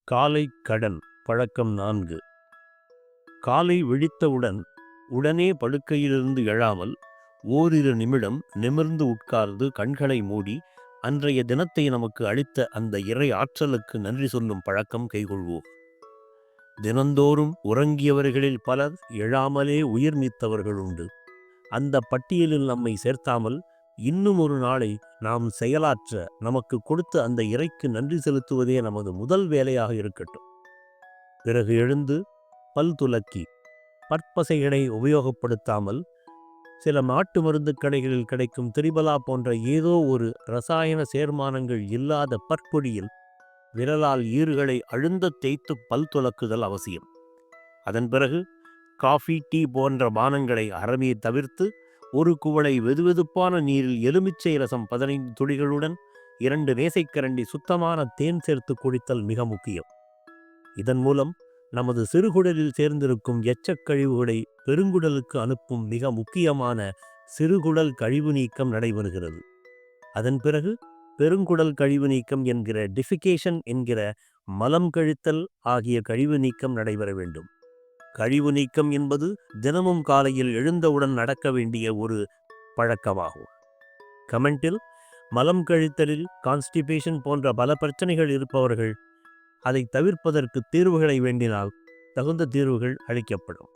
காலை கடன் பழக்கம் 4. காலை விழித்தவுடன் உடனே படுக்கையிலிருந்து எழாமல் ஓரிரு நிமிடம் நிமிர்ந்து உட்கார்ந்து கண்களை மூடி அன்றைய தினத்தை நமக்கு அளித்த அந்த இறை ஆற்றலுக்கு நன்றி சொல்லும் பழக்கம் கைகொள்வோம். தினந்தோறும் உறங்கியவர்களில் பலர் எழாமலே உயிர் நீத்தவர்கள் உண்டு. அந்த பட்டியலில் நம்மை சேர்த்தாமல் இன்னும் ஒரு நாளை நாம் செயலாற்ற நமக்கு கொடுத்த அந்த இறைக்கு நன்றி செலுத்துவதே நமது முதல் வேலையாக இருக்கட்டும். பிறகு எழுந்து பல் துலக்கி பற்பசைகளை உபயோகப்படுத்தாமல் சில நாட்டு மருந்து கடைகளில் கிடைக்கும் திரிபலா போன்ற ஏதோ ஒரு ரசாயன சேர்மானங்கள் இல்லாத பற்பொடியில் விரலால் ஈறுகளை அழுந்த தேய்த்து பல் துலக்குதல் அவசியம். அதன் பிறகு காஃபி, டீ போன்ற பானங்களை அறவே தவிர்த்து ஒரு குவளை வெதுவெதுப்பான நீரில் எலுமிச்சை ரசம் 15 துளிகளுடன் 2 மேசைக்கரண்டி சுத்தமான தேன் சேர்த்து குடித்தல் மிக முக்கியம். இதன் மூலம் நமது சிறுகுடலில் சேர்ந்திருக்கும் எச்சக்கழிவுகளை பெருங்குடலுக்கு அனுப்பும் மிக முக்கியமான சிறுகுடல் கழிவு நீக்கம் நடைபெறுகிறது. அதன் பிறகு பெருங்குடல் கழிவு நீக்கம் என்கிற டிஃபிகேஷன் என்கிற மலம் கழித்தல் ஆகிய கழிவு நீக்கம் நடைபெற வேண்டும். கழிவு நீக்கம் என்பது தினமும் காலையில் எழுந்தவுடன் நடக்க வேண்டிய ஒரு பழக்கமாகும். கமெண்டில் மலம் கழித்தலில் கான்ஸ்டிபேஷன் போன்ற பல பிரச்சனைகள் இருப்பவர்கள் அதை தவிர்ப்பதற்கு தீர்வுகளை வேண்டினால் தகுந்த தீர்வுகள் அளிக்கப்படும்.